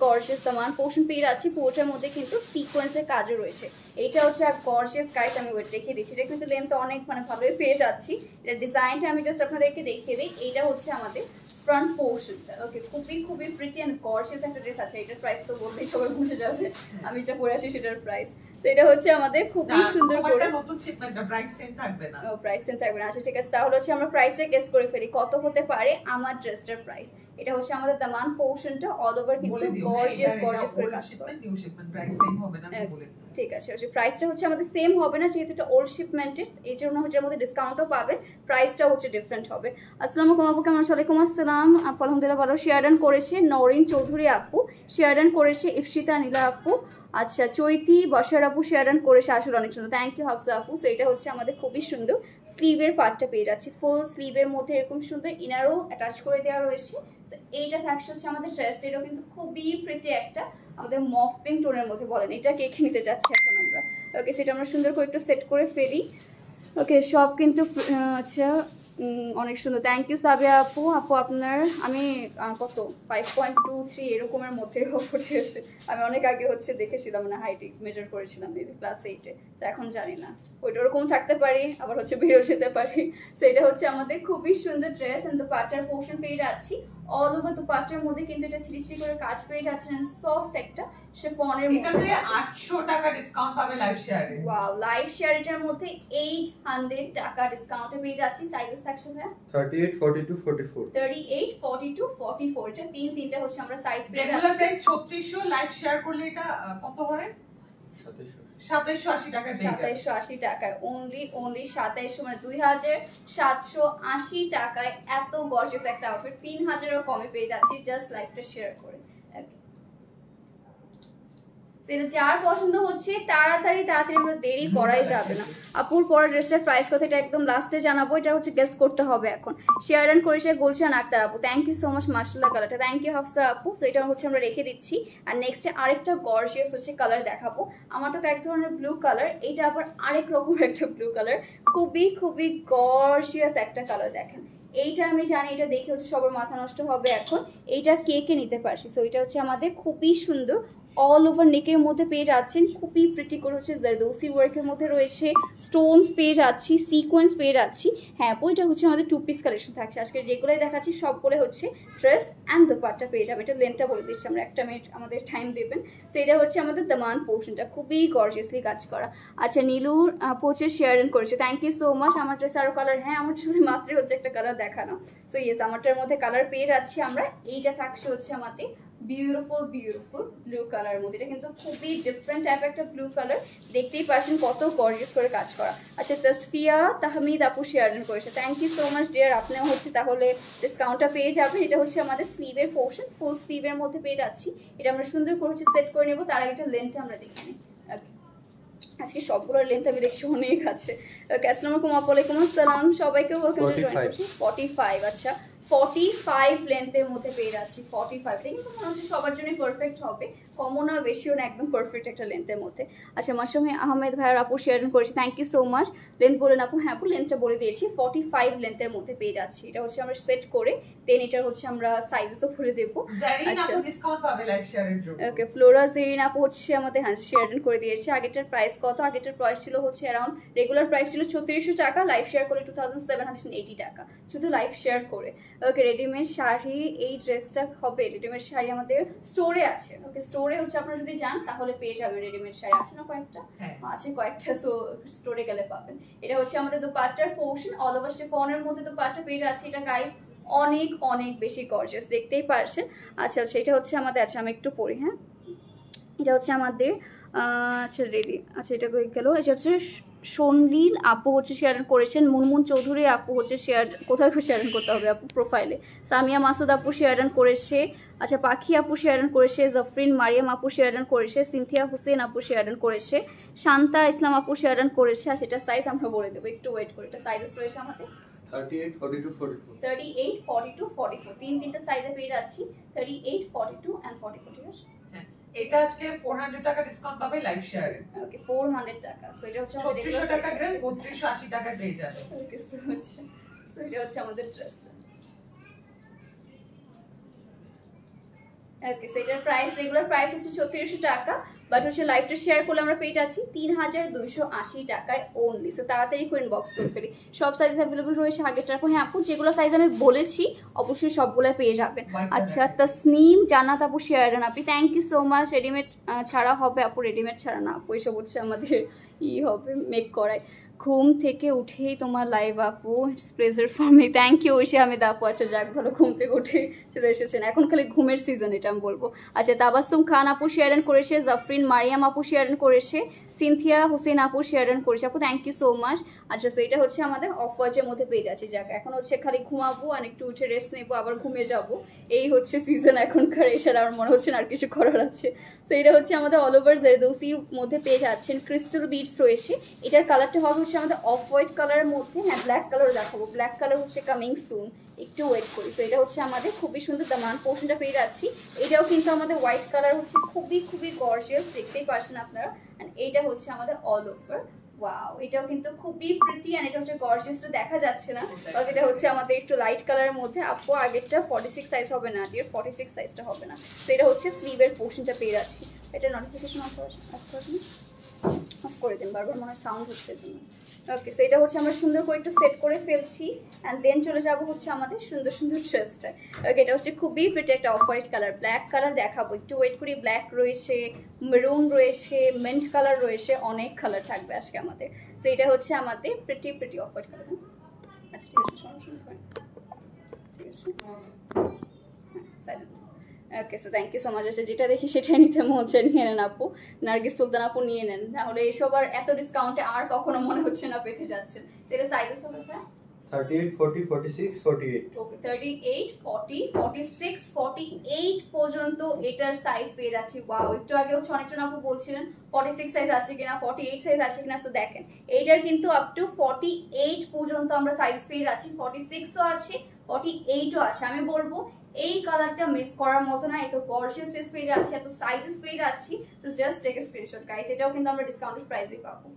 দামান পোর্শন পেয়ে যাচ্ছি, পুরোটার মধ্যে কিন্তু সিকোয়েন্সের কাজও রয়েছে। এইটা হচ্ছে এক গর্জিয়াস গাইস, আমি ওয়েট দেখিয়ে দিচ্ছি। এটা কিন্তু লেন্থ অনেক ভালোই পেয়ে যাচ্ছি। এটা ডিজাইনটা আমি জাস্ট আপনাদেরকে দেখিয়ে দিই। এইটা হচ্ছে আমাদের ফ্রন্ট পোর্শনটা। ওকে, খুবই প্রিটি এন্ড গর্জিয়াস একটা ড্রেস আছে। এটার প্রাইস তো বললেই সবাই বুঝে যাবে আমি যেটা পরে আছি সেটার প্রাইস। সেটা হচ্ছে আমাদের খুবই সুন্দর করে নতুন শিপমেন্টটা প্রাইস সেম থাকবে না। ও প্রাইস সেম থাকবে না। আচ্ছা ঠিক আছে, তাহলে হচ্ছে আমরা প্রাইসটা গেস করে ফেলি কত হতে পারে আমার ড্রেসটার প্রাইস। এটা হচ্ছে আমাদের দামান পোর্শনটা, অল ওভার কিন্তু গর্জিয়াস করে কাজ করে। নিউ শিপমেন্ট প্রাইস সেম হবে না আমি বলে দিই। ঠিক আছে, হচ্ছে প্রাইসটা হচ্ছে আমাদের সেম হবে না, যেহেতু এটা ওল্ড শিপমেন্টের, এই জন্য হচ্ছে আমাদের ডিসকাউন্টও পাবেন, প্রাইসটা হচ্ছে ডিফারেন্ট হবে। আসসালামু আলাইকুম আপু, কেমন আছেন? ওয়ালাইকুম আসসালাম আপু, আলহামদুলিল্লাহ ভালো। শেয়ার করেছে নরিন চৌধুরী আপু, শেয়ার করেছে ইফশিতা নীলা আপু। আচ্ছা চৈতি বসার আপু শেয়ার করেছে, আসলে অনেক সুন্দর, থ্যাংক ইউ হাফসা আপু। সো এটা হচ্ছে আমাদের খুবই সুন্দর স্লিভের পার্টটা পেয়ে যাচ্ছি, ফুল স্লিভের মধ্যে এরকম সুন্দর ইনারও অ্যাটাচ করে দেওয়া রয়েছে। এইটা থাকছে হচ্ছে আমাদের ড্রেস, এটাও কিন্তু খুবই প্রিটি একটা আমাদের মফ পিঙ্ক টোনের মধ্যে। বলেন এটা কে কে নিতে চাচ্ছি এখন আমরা। ওকে, সেটা আমরা সুন্দর করে একটু সেট করে ফেলি। ওকে, সব কিন্তু আচ্ছা অনেক সুন্দর, থ্যাংক ইউ সাবিয়া আপু। আপু আপনার আমি কত 5.23 এরকমের মধ্যে ফুটে এসে, আমি অনেক আগে হচ্ছে দেখেছিলাম না, হাইট মেজার করেছিলাম ক্লাস 8-এ, তো এখন জানি না ওইটা ওরকম থাকতে পারি, আবার হচ্ছে বেরো যেতে পারি। সেটা হচ্ছে আমাদের খুবই সুন্দর ড্রেস এন্ড দোপাট্টার পোর্শন পেয়ে যাচ্ছি। অল ওভার দোপাট্টার মধ্যে কিন্তু এটা চিরিচিরি করে কাজ পেয়ে যাচ্ছেন, সফট একটা শিফনের মধ্যে। এটাতে 800 টাকা ডিসকাউন্ট পাবে লাইভ শেয়ারে। ওয়াও, লাইভ শেয়ারের মধ্যে 800 টাকা ডিসকাউন্টে পেয়ে যাচ্ছি। সাইজেস থাকছে ভাই 38 42 44 38 42 44, এটা তিনটা হচ্ছে আমরা সাইজ পেয়ে যাচ্ছি। রেগুলার প্রাইস 3600, লাইভ শেয়ার করলে এটা কত হয়? 2780 টাকা দিয়ে যাবে। 2780 টাকায়, অনলি 2700, মানে 2780 টাকায় এত গর্জিয়াস একটা আউটফিট 3000 কমে পেয়ে যাচ্ছি জাস্ট লাইভটা শেয়ার করে। সেটা যার পছন্দ হচ্ছে তাড়াতাড়ি আমরা দেরি করাই যাবে না। আপুর পরের ড্রেসটার প্রাইস কত এটা একদম লাস্টে জানাবো, এটা হচ্ছে গেস করতে হবে এখন। শেয়ার করেছে গুলশান আক্তার আপু, থ্যাংক ইউ সো মাচ, মাশাআল্লাহ কালারটা, থ্যাংক ইউ হাফসা আপু। সো এটা হচ্ছে আমরা রেখে দিচ্ছি। আর নেক্সটে আরেকটা গর্জিয়াস হচ্ছে কালার দেখাবো। আমারটা তো এক ধরনের ব্লু কালার, এটা আবার আরেক রকম একটা ব্লু কালার, খুবই গর্জিয়াস একটা কালার। দেখেন এইটা আমি জানি, এটা দেখে হচ্ছে সবার মাথা নষ্ট হবে এখন, এইটা কে কে নিতে পারছি। সো এটা হচ্ছে আমাদের খুবই সুন্দর অল ওভার নেকের মধ্যে পেয়ে যাচ্ছেন, খুবই প্রিটি করে হচ্ছে জারদৌসি ওয়ার্কের মধ্যে রয়েছে, স্টোনস পেয়ে যাচ্ছি, সিকোয়েন্স পেয়ে যাচ্ছি। হ্যাঁ ওইটা হচ্ছে আমাদের 2 পিস কালেকশন থাকছে আজকে, যেগুলোই দেখাচ্ছি সবগুলো হচ্ছে ড্রেস অ্যান্ড দোপাট্টা পেয়ে যাবে। এটা লেন্থটা বলে দিচ্ছি আমরা, একটা মিনিট আমাদের টাইম দেবেন। সেটা হচ্ছে আমাদের দামান পোর্শনটা, খুবই গর্জিয়াসলি কাজ করা। আচ্ছা নীলুর পোচে শেয়ার করেছে, থ্যাংক ইউ সো মাচ। আমার ড্রেস আরও কালার, হ্যাঁ আমার ড্রেসে মাত্রই হচ্ছে একটা কালার দেখানো। সো ইয়েস, আমারটার মধ্যে কালার পেয়ে যাচ্ছি আমরা। এইটা থাকছে হচ্ছে আমাদের বিউটিফুল বিউটিফুল ব্লু কালার মধ্যে, এটা কিন্তু খুবই ডিফারেন্ট টাইপ একটা ব্লু কালার, দেখতেই পাচ্ছেন কত গর্জিয়াস করে কাজ করা। আচ্ছা তাসফিয়া তাহমিদ আপু শেয়ার করেছে, thank you so much dear. আপনিও হচ্ছে তাহলে ডিসকাউন্টটা পেয়ে যাবেন। এটা হচ্ছে আমাদের স্লিভের পোর্শন, ফুল স্লিভের মধ্যে পেয়ে যাচ্ছি। এটা আমরা সুন্দর করে হচ্ছে সেট করে নেবো, তার আগে এটা লেন্থটা আমরা দেখে নিই। আজকে সবগুলোর লেন্থ আমি দেখছি অনেক আছে। আসসালামু আলাইকুম, ওয়ালাইকুম আসসালাম, সবাইকে ওয়েলকাম টু জয়েন করছি। 45, আচ্ছা 45 লেন্থের মধ্যে পেয়ে যাচ্ছি। 45 এটা কিন্তু মনে হচ্ছে সবার জন্য পারফেক্ট হবে, কমও না বেশিও না, একদম পারফেক্ট একটা লেন্থের মধ্যে। আচ্ছা মাসুমি আহমেদ ভাইয়ার আপু শেয়ার করেছি, thank you so much. Length বলেন আপু, হ্যাঁ আপু লেন্থটা বলে দিয়েছি, 45 লেন্থের মধ্যে পেয়ে যাচ্ছি। এটা হচ্ছে আমরা সেট করে দেন এটা হচ্ছে আমরা সাইজেসও ভরে দেবো। আচ্ছা ডিসকাউন্ট পাবে লাইভ শেয়ারের জন্য। ওকে ফ্লোরা জেরিন আপু হচ্ছে আমাদের হ্যাঁ শেয়ার করে দিয়েছে। আগেরটার প্রাইস কত? আগেরটার প্রাইস ছিল হচ্ছে অ্যারাউন্ড, রেগুলার প্রাইস ছিল 3600 টাকা, লাইভ শেয়ার করে 2780 টাকা শুধু লাইভ শেয়ার করে। ওকে রেডিমেড শাড়ি, এই ড্রেসটা হবে রেডিমেড শাড়ি আমাদের স্টোরে আছে। ওকে স্টোরে হচ্ছে আপনারা যদি যান তাহলে পেয়ে যাবেন রেডিমেড শাড়ি, আছে না কয়েকটা? আছে কয়েকটা, সো স্টোরে গেলে পাবেন। এটা হচ্ছে আমাদের দোপাট্টার পোর্শন, অল ওভার শিফনের মধ্যে দোপাট্টা পেয়ে যাচ্ছে। এটা গাইস অনেক অনেক বেশি গর্জিয়াস, দেখতেই পারছেন। আচ্ছা আচ্ছা এটা হচ্ছে আমাদের, আচ্ছা আমি একটু পড়ি, হ্যাঁ এটা হচ্ছে আমাদের আচ্ছা রেডি, আচ্ছা এটা গেল। এটা হচ্ছে সনলীল আপু হচ্ছে শেয়ার করেছেন, মুনমুন চৌধুরী আপু হচ্ছে শেয়ার, কোথায় শেয়ার করতে হবে আপু? প্রোফাইলে। সামিয়া মাসুদ আপু শেয়ার করেছে। আচ্ছা পাখি আপু শেয়ার করেছে, জাফরিন মারিয়াম আপু শেয়ার করেছে, সিনথিয়া হুসেন আপু শেয়ার করেছে, শান্তা ইসলাম আপু শেয়ার করেছে। আর সেটা সাইজ আমরা বলে দেবো, একটু ওয়েট করে। এটা সাইজেস রয়েছে আমাদের 38, 42, 44. 38, 42, 44, তিনটা সাইজে পেয়ে যাচ্ছি, 38, 42 and 44। ঠিক আছে, এটা আজকে 400 টাকা ডিসকাউন্ট পাবে লাইভ শেয়ারে। ওকে 400 টাকা। সো এটা হচ্ছে আমাদের 3600 টাকা ড্রেস 3280 টাকা পেয়ে যাবে। ওকে সো এটা হচ্ছে আমাদের ড্রেসটা। ওকে সো এটার প্রাইস, রেগুলার প্রাইস হচ্ছে 3600 টাকা, বাট হচ্ছে লাইভটা শেয়ার করলে আমরা পেয়ে যাচ্ছি 3280 টাকায় ওনলি। সো তাড়াতাড়ি করে ইনবক্স করে ফেলি, সব সাইজ অ্যাভেলেবল রয়েছে। আগেরটা হ্যাঁ আপু যেগুলো সাইজ আমি বলেছি অবশ্যই সবগুলো পেয়ে যাবেন। আচ্ছা তাসনিম জান্নাত আপু শেয়ার আপনি, thank you so much. Readymade ছাড়া হবে আপু? রেডিমেড ছাড়া না আপু, এসব হচ্ছে আমাদের হবে মেক করায়। ঘুম থেকে উঠেই তোমার লাইভ আপু, it's pleasure for me, thank you Oishi Ahmed আপু। আচ্ছা যাক ভালো, ঘুম থেকে উঠে চলে এসেছেন, এখন খালি ঘুমের সিজন এটা আমি বলবো। আচ্ছা তাবাসসুম খান আপু শেয়ার করেছে, জাফরিন মারিয়াম আপু শেয়ার করেছে, সিনথিয়া হুসেন আপু শেয়ার করেছে আপু, থ্যাংক ইউ সো মাচ। আচ্ছা সো এটা হচ্ছে আমাদের অফ ওয়াচের মধ্যে পেয়ে যাচ্ছে। যাক এখন হচ্ছে খালি ঘুমাবো আর একটু উঠে রেস্ট নেবো, আবার ঘুমিয়ে যাবো, এই হচ্ছে সিজন এখনকার। এছাড়া আমার মনে হচ্ছে না আর কিছু করার আছে। সো এটা হচ্ছে আমাদের অল ওভার জারদৌসির মধ্যে পেয়ে যাচ্ছেন, ক্রিস্টাল বিডস রয়েছে। এটার কালারটা হবে হচ্ছে আমাদের অফ হোয়াইট কালারের মধ্যে, হ্যাঁ ব্ল্যাক কালার দেখাবো, ব্ল্যাক কালার হচ্ছে কামিং সুন, একটু ওয়েট করি। তো এটা হচ্ছে আমাদের খুবই সুন্দর দামান পোর্শনটা পেয়ে যাচ্ছি। এটাও কিন্তু আমাদের হোয়াইট কালার হচ্ছে, খুবই খুবই গর্জিয়াস, দেখতেই পারছেন আপনারা। অ্যান্ড এইটা হচ্ছে আমাদের অল ওভার, ওয়াও এটাও কিন্তু খুবই প্রিটি, অ্যান্ড এটা হচ্ছে গর্জিয়াসটা দেখা যাচ্ছে না, বাট এটা হচ্ছে আমাদের একটু লাইট কালারের মধ্যে। আপু আগেরটা 46 সাইজ হবে না, ডিয়ার 46 সাইজটা হবে না। তো এটা হচ্ছে স্লিভের পোর্শনটা পেয়ে যাচ্ছি। এটা নোটিফিকেশন অফ করে দিন, বারবার মনে হয় সাউন্ড হচ্ছে এর জন্য। ওকে সো এটা হচ্ছে আমরা সুন্দর করে একটু সেট করে ফেলছি, অ্যান্ড দেন চলে যাবো হচ্ছে আমাদের সুন্দর সুন্দর ড্রেসটা। ওকে এটা হচ্ছে খুবই প্রিটি একটা of white colour, black colour দেখাবো, একটু ওয়েট করি। ব্ল্যাক রয়েছে, মেরুন রয়েছে, মিন্ট কালার রয়েছে, অনেক কালার থাকবে আজকে আমাদের। সো এটা হচ্ছে আমাদের pretty pretty off white colour. আচ্ছা ঠিক আছে, সমস্যা নেই, ঠিক আছে, silent. Okay so thank you so much. আছে যেটা দেখি সেটাই নিতে মন হচ্ছে, নিয়ে নেন আপু। নার্গিস সুলতান আপু নিয়ে নেন, তাহলে এসব আর এত ডিসকাউন্টে আর কখনো মনে হচ্ছে না পেতে যাচ্ছেন। সেটা সাইজেস হবে হ্যাঁ 38, 40, 46, 48. ওকে 38, 40, 46, 48 পর্যন্ত এটার সাইজ পেয়ে যাচ্ছি। ওয়াও একটু আগে হচ্ছে অনেকজন আপু বলছিলেন 46 সাইজ আছে কিনা, 48 সাইজ আছে কিনা। সো দেখেন এইটার কিন্তু আপ টু 48 পর্যন্ত আমরা সাইজ পেয়ে যাচ্ছি, 46ও আছে, 48ও আছে। আমি বলবো এই কালারটা মিস করার মতো না, এত গর্জিয়াস ড্রেস পেয়ে যাচ্ছি, এত সাইজেস পেয়ে যাচ্ছি। So just take a screenshot guys, এটাও কিন্তু আমরা ডিসকাউন্টেড প্রাইসে পাবো।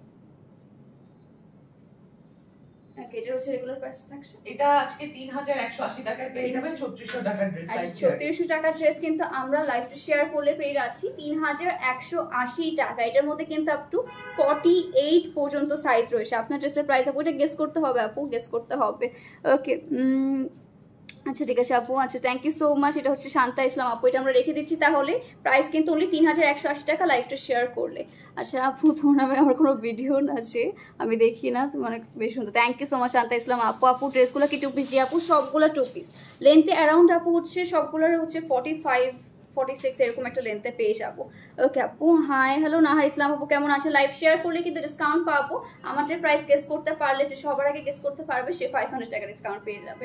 ওকে, এটা হচ্ছে রেগুলার প্রাইস থাকছে। এটা আজকে 3180 টাকায় পেয়ে যাবেন 3600 টাকার ড্রেস। আচ্ছা 3600 টাকার ড্রেস কিন্তু আমরা লাইভ শেয়ার করলে পেয়ে যাচ্ছি 3180 টাকা। এটার মধ্যে কিন্তু আপ টু 48 পর্যন্ত সাইজ রয়েছে। আপনার ড্রেসের প্রাইস আপু এটা গেস করতে হবে, আপু গেস করতে হবে। ওকে, আচ্ছা ঠিক আছে আপু, আচ্ছা থ্যাংক ইউ সো মাচ। এটা হচ্ছে শান্তা ইসলাম আপু, এটা আমরা রেখে দিচ্ছি। তাহলে প্রাইস কিন্তু অনলি 3180 টাকা লাইভটা শেয়ার করলে। আচ্ছা আপু, তোমার নামে আমার কোনো ভিডিও আছে আমি দেখি না, তোমার বেশ সুন্দর, thank you so much Shanta Islam আপু। আপু ড্রেসগুলো কি 2 পিস? জি আপু, সবগুলো 2 পিস। লেন্থে অ্যারাউন্ড আপু হচ্ছে সবগুলোর হচ্ছে 45-46 এরকম একটা লেন্থে পেয়ে যাবো। ওকে আপু, হাই হ্যালো নাহার ইসলাম আপু, কেমন আছে? লাইভ শেয়ার করলে কিন্তু ডিসকাউন্ট পাবো। আমাদের প্রাইস গেস করতে পারলে, যে সবার আগে গেস করতে পারবে সে 500 টাকা ডিসকাউন্ট পেয়ে যাবে।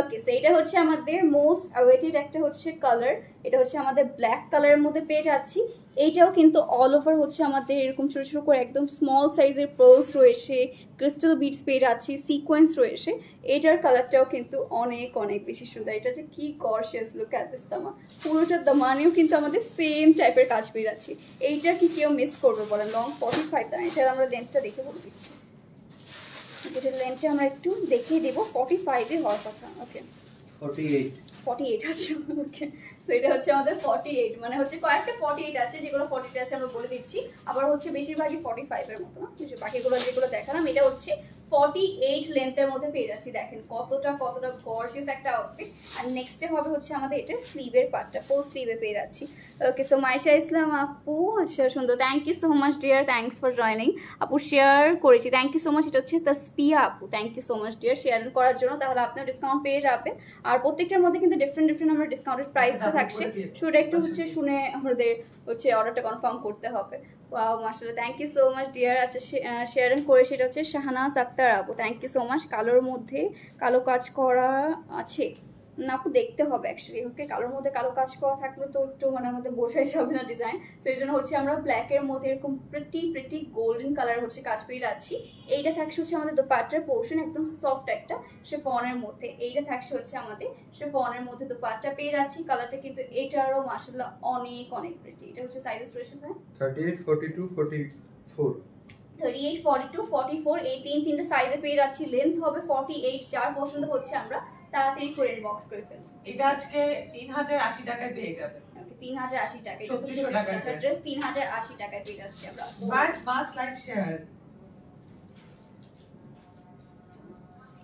ওকে, সো এটা হচ্ছে আমাদের মোস্ট অ্যাওয়েটেড একটা হচ্ছে কালার। এটা হচ্ছে আমাদের ব্ল্যাক কালারের মধ্যে পেয়ে যাচ্ছি। এইটাও কিন্তু অল ওভার হচ্ছে আমাদের এরকম ছোটো ছোটো করে একদম স্মল সাইজের প্রোলস রয়েছে, ক্রিস্টাল বিটস পেয়ে যাচ্ছি, সিকোয়েন্স রয়েছে। এটার কালারটাও কিন্তু অনেক অনেক বেশি সুন্দর। এটা যে কি গর্জিয়াস লুক অ্যাট দিস দামা, পুরোটা দামানেও কিন্তু আমাদের সেম টাইপের কাজ পেয়ে যাচ্ছি। এইটা কি কেউ মিস করবে বলেন? লং 45 দাম। এটার আমরা লেন্থটা দেখে বলে দিচ্ছি, এটার লেন্থটা আমরা একটু দেখিয়ে দেবো। 45-এ হওয়ার কথা। ওকে 48 আছে। ওকে, সো এটা হচ্ছে আমাদের 48, মানে হচ্ছে কয়েকটা 48 আছে, যেগুলো 42 আছে আমরা বলে দিচ্ছি। আবার হচ্ছে বেশিরভাগই 45 এর মতো না, বাকিগুলো যেগুলো দেখালাম এটা হচ্ছে 48 লেন্থের মধ্যে পেয়ে যাচ্ছি। দেখেন কতটা কতটা গর্জিয়াস একটা আউটফিট। আর নেক্সটে হবে হচ্ছে আমাদের এটা স্লিভের পার্টটা, ফুল স্লিভে পেয়ে যাচ্ছি। ওকে, সো মাইশা ইসলাম আপু, আচ্ছা সুন্দর, thank you so much dear, thanks for joining আপু। শেয়ার করেছি, থ্যাংক ইউ সো মাচ। এটা হচ্ছে তাসপিয়া আপু, thank you so much dear share করার জন্য। তাহলে আপনার ডিসকাউন্ট পেয়ে যাবেন। আর প্রত্যেকটার মধ্যে কিন্তু ডিফারেন্ট ডিফারেন্ট আমরা ডিসকাউন্টের প্রাইসটা থাকছে, সেটা একটু হচ্ছে শুনে আমাদের হচ্ছে অর্ডারটা কনফার্ম করতে হবে। ওয়াও মাশাআল্লাহ, thank you so much dear. আচ্ছা শেয়ার করে, সেটা হচ্ছে শাহনাজ আক্তার আপু, থ্যাংক ইউ সো মাচ। কালোর মধ্যে কালো কাজ করা আছে না আপু, দেখতে হবে অ্যাকচুয়ালি। ওকে, কালোর মধ্যে কালো কাজ করা থাকলে তো একটু মানে আমাদের বোঝাই যাবে না ডিজাইন। সেই জন্য হচ্ছে আমরা ব্ল্যাকের মধ্যে এরকম প্রিটি গোল্ডেন কালার হচ্ছে কাজ পেয়ে যাচ্ছি। এইটা থাকছে হচ্ছে আমাদের দোপাট্টার পোর্শন, একদম সফট একটা শিফনের মধ্যে। এইটা থাকছে হচ্ছে আমাদের শিফনের মধ্যে দোপাট্টা পেয়ে যাচ্ছি। কালারটা কিন্তু এটারও মাশাআল্লাহ অনেক অনেক প্রিটি। এটা হচ্ছে সাইজেস রয়েছে ভাই 38, 42, 44. 38, 42, 44 এই তিনটা সাইজে পেয়ে যাচ্ছি। লেন্থ হবে 48। যার পছন্দ হচ্ছে আমরা তাড়াতাড়ি করে ইনবক্স করে ফেলবো। এটা আজকে 3080 টাকায় পেয়ে যাবেন। ওকে, 3080 টাকা। এটা তো 3600 টাকার ড্রেস 3080 টাকায় পেয়ে যাচ্ছি আমরা। বাট মাস live share.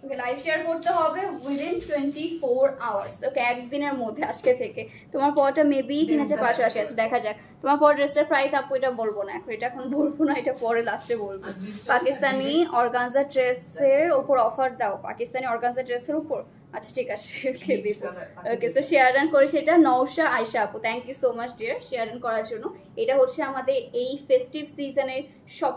Okay, live share করতে হবে উইদিন 24 আওয়ার্স। ওকে, একদিনের মধ্যে আজকে থেকে। তোমার পরটা মেবি 3580 আছে, দেখা যাক। তোমার পর ড্রেসটার প্রাইস আপু এটা বলবো না এখন, এটা এখন বলবো না, এটা পরে লাস্টে বলবো। পাকিস্তানি অর্গানজা ড্রেসের উপর অফার দাও, পাকিস্তানি অর্গানজা ড্রেসের উপর। আচ্ছা ঠিক আছে, ওকে দিব। ওকে, সো শেয়ার করে সেটা নওশা আয়শা আপু, thank you so much dear share করার জন্য। এটা হচ্ছে আমাদের এই ফেস্টিভ সিজনের সব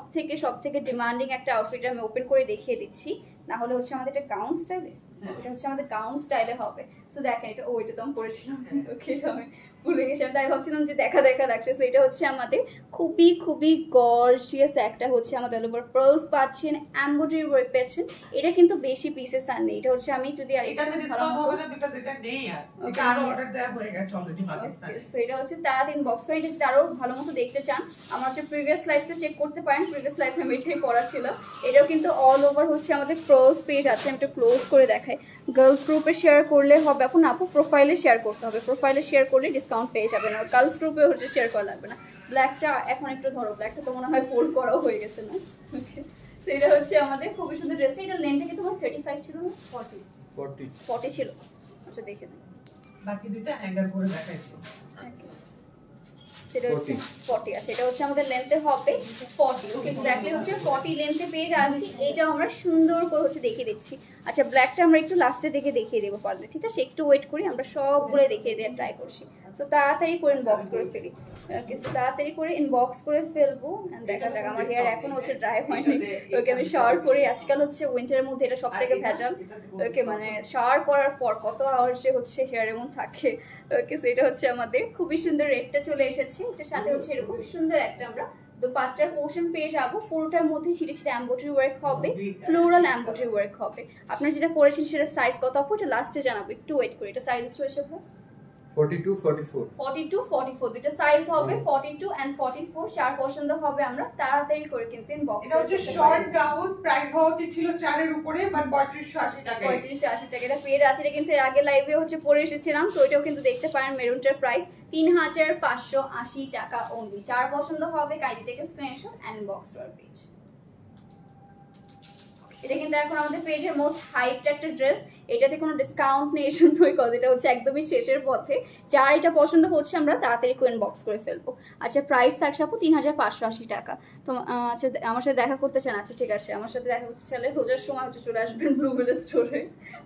থেকে ডিমান্ডিং একটা আউটফিট। আমি ওপেন করে দেখিয়ে দিচ্ছি, না হলে হচ্ছে আমাদের এটা গাউন স্টাইলে, এটা হচ্ছে আমাদের গাউন স্টাইলে হবে। সো দেখেন এটা, এটা তো আমি পরেছিলাম। ওকে, এটা আমি ভুলে গেছিলাম, তাই ভাবছিলাম যে দেখা লাগছে। সো এটা হচ্ছে আমাদের খুবই গর্জিয়াস একটা হচ্ছে আমাদের উপর পার্লস পাচ্ছেন, এমব্রয়ডারি ওয়ার্ক পাচ্ছেন। এটা কিন্তু বেশি পিসেস আর নেই। এটা হচ্ছে আমি যদি আর এটাতে ডিসকাউন্ট হবে না বিকজ এটা নেই আর। এটা আরো অর্ডার দেওয়া হয়ে গেছে অলরেডি পাকিস্তানে। সো এটা হচ্ছে তার ইনবক্স করে, এটা যদি আরো ভালো মতো দেখতে চান আমার হচ্ছে প্রিভিয়াস লাইফটা চেক করতে পারেন। প্রিভিয়াস লাইফে আমি এটাই করা ছিল। এটাও কিন্তু অল ওভার হচ্ছে আমাদের ক্লোজ পেজ আছে। আমি একটু ক্লোজ করে দেখাই। গার্লস গ্রুপে শেয়ার করলে হবে এখন আপু, প্রোফাইলে শেয়ার করতে হবে। প্রোফাইলে শেয়ার করলে ডিসকাউন্ট পেয়ে যাবেন। আর গার্লস গ্রুপে হচ্ছে শেয়ার করা লাগবে না। ব্ল্যাকটা এখন একটু ধরো, ব্ল্যাকটা তো মনে হয় ফোল্ড করাও হয়ে গেছে না। ওকে, সেটা হচ্ছে আমাদের খুবই সুন্দর ড্রেসটা। এটা লেন্থটা কি তোমার 35 ছিল না 40 ছিল? আচ্ছা দেখে দিন, বাকি দুটো হ্যাঙ্গার করে দেখাইছি। সেটা হচ্ছে 40 আছে। এটা হচ্ছে আমাদের লেন্থে হবে 40। ওকে, এক্স্যাক্টলি হচ্ছে 40 লেন্থে পেয়ে যাচ্ছি। এইটাও আমরা সুন্দর করে হচ্ছে দেখিয়ে দিচ্ছি। আচ্ছা, ব্ল্যাকটা আমরা একটু লাস্টে দেখিয়ে দেবো পারলে, ঠিক আছে? একটু ওয়েট করি, আমরা সবগুলো দেখিয়ে দেওয়ার ট্রাই করছি। সো তাড়াতাড়ি করে ইনবক্স করে ফেলি। ওকে, সো তাড়াতাড়ি করে ইনবক্স করে ফেলবো। দেখা যাক, আমার হেয়ার এখন হচ্ছে ড্রাই হয়নি। ওকে, আমি শাওয়ার করি। আজকাল হচ্ছে উইন্টারের মধ্যে এটা সব থেকে ভেজাল। ওকে, মানে শাওয়ার করার পর কত আওয়ার্সে হচ্ছে হেয়ার এমন থাকে। ওকে, সো এটা হচ্ছে আমাদের খুবই সুন্দর রেডটা চলে এসেছে। এটার সাথে হচ্ছে এরকম সুন্দর একটা আমরা দোপাট্টার পোর্শন পেয়ে যাবো। পুরোটার মধ্যে ছিটে এমব্রয়ডারি ওয়ার্ক হবে, ফ্লোরাল এমব্রয়ডারি ওয়ার্ক হবে। আপনারা যেটা পরেছেন সেটা সাইজ কত আপু এটা লাস্টে জানাবো, একটু ওয়েট করি। এটা সাইজ রয়েছে 42 44 42 44 দুটো সাইজ হবে 42 and 44 চার পছন্দ হবে আমরা তাড়াতাড়ি করে কিন্তু ইনবক্স এটা হচ্ছে শর্ট গাউন, প্রাইস হচ্ছে ছিল 4 এর উপরে, বাট 3580 টাকা। 3580 টাকা এটা পেয়ে আছে। এটা কিন্তু এর আগে লাইভে হচ্ছে পরে এসেছিলাম, তো এটাও কিন্তু দেখতে পারেন। মেরুনটার প্রাইস 3580 টাকা অনলি। চার পছন্দ হবে kindly take a screenshot and inbox to our page. এটা কিন্তু এখন আমাদের পেজের মোস্ট হাইপড একটা ড্রেস, এটাতে কোনো ডিসকাউন্ট নেই শুনবই কজ এটা হচ্ছে একদমই শেষের পথে। যার এটা পছন্দ হচ্ছে আমরা তাড়াতাড়ি কোয়েন বক্স করে ফেলবো। আচ্ছা প্রাইস থাকছে আপু 3580 টাকা। তো আচ্ছা আমার সাথে দেখা করতে চান? আচ্ছা ঠিক আছে, আমার সাথে দেখা করতে চাইলে রোজার সময় হচ্ছে চলে আসবেন ব্লুবেল স্টোরে।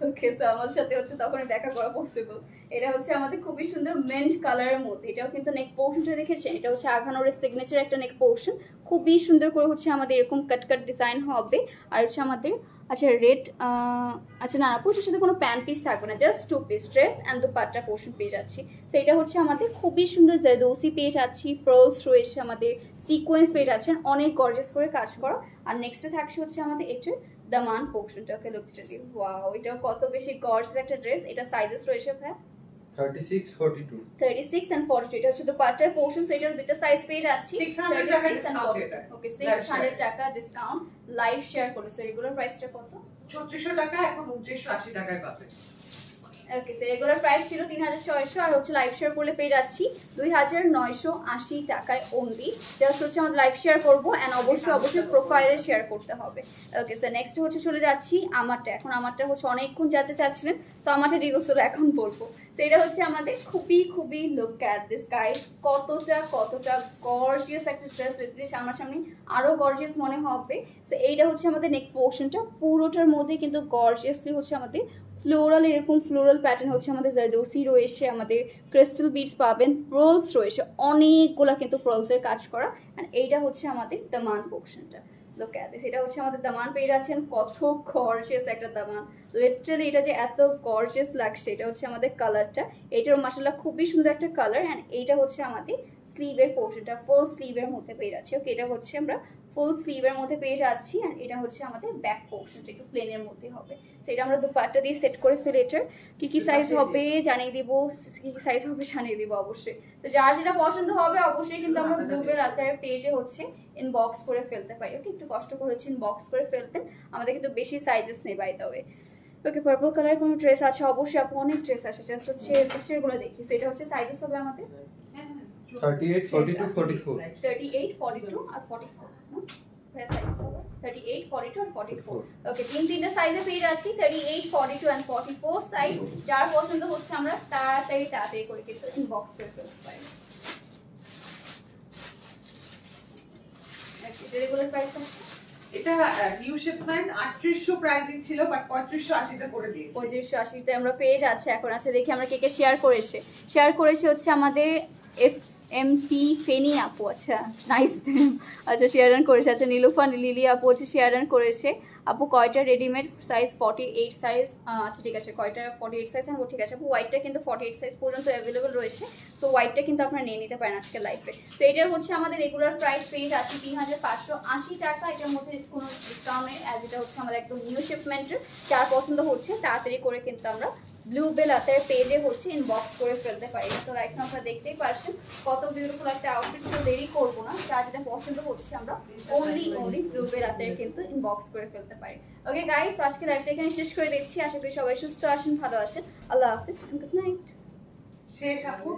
ওকে, সো আমার সাথে হচ্ছে তখনই দেখা করা পসিবল। এটা হচ্ছে আমাদের খুবই সুন্দর মেন্ট কালারের মধ্যে। এটাও কিন্তু নেক পোর্শনটা দেখেছেন, এটা হচ্ছে আঘানোরের সিগনেচার একটা নেক পোর্শন, খুবই সুন্দর করে হচ্ছে আমাদের এরকম কাট কাট ডিজাইন হবে। আর হচ্ছে আমাদের আচ্ছা রেড আচ্ছা না আপু এটার সাথে কোনো প্যান্ট পিস থাকবে না, just 2 piece dress and dupatta portion পেয়ে যাচ্ছি। সো এটা হচ্ছে আমাদের খুবই সুন্দর জারদৌসি পেয়ে যাচ্ছি, পার্লস রয়েছে, আমাদের সিকোয়েন্স পেয়ে যাচ্ছেন, অনেক গর্জিয়াস করে কাজ করা। আর নেক্সটে থাকছে হচ্ছে আমাদের এটার দামান পোর্শনটাকে লুকটা দিই। ওয়াও, এটাও কত বেশি গর্জিয়াস একটা ড্রেস। এটা সাইজেস রয়েছে ভাই 36 42 36 and 42। এটা হচ্ছে দুপাট্টার পোর্শন, সো এটার দুটো সাইজ পেয়ে যাচ্ছি 600 টাকা 36 and ডিসকাউন্ট 42। এটা। ওকে 600 টাকা ডিসকাউন্ট লাইভ শেয়ার করে। সো রেগুলার প্রাইসটা কত? 3600 টাকা, এখন 2980 টাকায় পাবে। ওকে, সো রেগুলার প্রাইস ছিল 3600 আর হচ্ছে লাইভ শেয়ার করলে পেয়ে যাচ্ছি 2980 টাকায় অনলি। জাস্ট হচ্ছে আমাদের লাইভ শেয়ার করবো এন্ড অবশ্যই প্রোফাইলে শেয়ার করতে হবে। ওকে, সো নেক্সট হচ্ছে চলে যাচ্ছি আমারটা। এখন আমারটা হচ্ছে অনেকক্ষণ যেতে চাচ্ছিলেন, সো আমারটা ডিটেইলস এখন বলবো। সো এটা হচ্ছে আমাদের খুবই লুক অ্যাট দিস গাইস, কতটা গর্জিয়াস একটা ড্রেস। লিটারালি সামনাসামনি আরো গর্জিয়াস মনে হবে। সো এইটা হচ্ছে আমাদের নেক পোর্শনটা, পুরোটার মধ্যে কিন্তু গর্জিয়াসলি হচ্ছে আমাদের ফ্লোরাল, এরকম ফ্লোরাল প্যাটার্ন হচ্ছে আমাদের জারদৌসি রয়েছে, আমাদের ক্রিস্টাল বিটস পাবেন, পার্লস রয়েছে অনেকগুলা কিন্তু পার্লসের কাজ করা। অ্যান্ড এইটা হচ্ছে আমাদের দামান পোর্শনটা। লুক অ্যাট দিস, এটা হচ্ছে আমাদের দামান পেয়ে যাচ্ছেন। কত গর্জিয়াস একটা দামান, লিটারালি এটা যে এত গর্জিয়াস লাগছে। এটা হচ্ছে আমাদের কালারটা, এটার মাশাআল্লাহ খুবই সুন্দর একটা কালার। অ্যান্ড এইটা হচ্ছে আমাদের স্লিভের পোর্শনটা, ফুল স্লিভের মধ্যে পেয়ে যাচ্ছি। ওকে, এটা হচ্ছে আমরা ফুল স্লিভের মধ্যে পেয়ে যাচ্ছি। আর এটা হচ্ছে আমাদের ব্যাক পোর্শনটা একটু প্লেনের মধ্যে হবে। সেটা আমরা দুপাট্টা দিয়ে সেট করে ফেলে এটার কি সাইজ হবে জানিয়ে দিব, কি সাইজ হবে জানিয়ে দিব অবশ্যই। তো যার যেটা পছন্দ হবে অবশ্যই কিন্তু আমরা ব্লুবেল আতার পেজে হচ্ছে ইনবক্স করে ফেলতে পারি। ওকে, একটু কষ্ট করে হচ্ছে ইনবক্স করে ফেলতেন, আমাদের কিন্তু বেশি সাইজেস নেই by the way. Okay, purple colour কোনো ড্রেস আছে? অবশ্যই আপু অনেক ড্রেস আছে, জাস্ট হচ্ছে পিকচারগুলো দেখি। সেটা হচ্ছে সাইজেস হবে আমাদের 38 42 44 38 42 আর 44 না? 38 42 আর 44। ওকে, তিনটা সাইজে পেয়ে যাচ্ছি 38 42 and 44 সাইজ। যার পছন্দ হচ্ছে আমরা তাড়াতাড়ি করে কিন্তু ইনবক্স করে ফেলতে পারি। ওকে, রেগুলার প্রাইস আছে এটা নিউ শিপমেন্ট 3800 প্রাইসিং ছিল, বাট 3580 তে করে দিয়েছি। 3580 তে আমরা পেয়ে যাচ্ছে এখন। আছে দেখি আমরা কে শেয়ার করেছে হচ্ছে আমাদের FMT ফেনি আপু। আচ্ছা নাইস, আচ্ছা শেয়ার করেছে। আচ্ছা নীলুফা লিলি আপু হচ্ছে শেয়ার করেছে। আপু কয়টা রেডিমেড সাইজ? 48 সাইজ। আচ্ছা ঠিক আছে, কয়টা 48 সাইজ? হ্যাঁ ঠিক আছে আপু, হোয়াইটটা কিন্তু 48 সাইজ পর্যন্ত অ্যাভেলেবল রয়েছে। সো হোয়াইটটা কিন্তু আপনারা নিয়ে নিতে পারেন আজকে লাইফে। তো এটার হচ্ছে আমাদের রেগুলার প্রাইস পেয়ে যাচ্ছে 3580 টাকা। এটার মধ্যে কোনো ডিসকাউন্ট নেই, অ্যাজ এটা হচ্ছে আমাদের একদম নিউ শিপমেন্টের। যার পছন্দ হচ্ছে তাড়াতাড়ি করে কিন্তু আমরা ব্লুবেল আতার পেজে হচ্ছে ইনবক্স করে ফেলতে পারি। তো রাইট নাও আপনারা দেখতেই পাচ্ছেন কত বিউটিফুল একটা আউটফিট। তো দেরি করবো না, যার যেটা পছন্দ হচ্ছে আমরা অনলি ব্লুবেল আতারে কিন্তু ইনবক্স করে ফেলতে পারি। ওকে গাইস, আজকে লাইভটা এখানে শেষ করে দিচ্ছি। আশা করি সবাই সুস্থ আছেন, ভালো আছেন। আল্লাহ হাফিজ, গুড নাইট। শেষ আপু।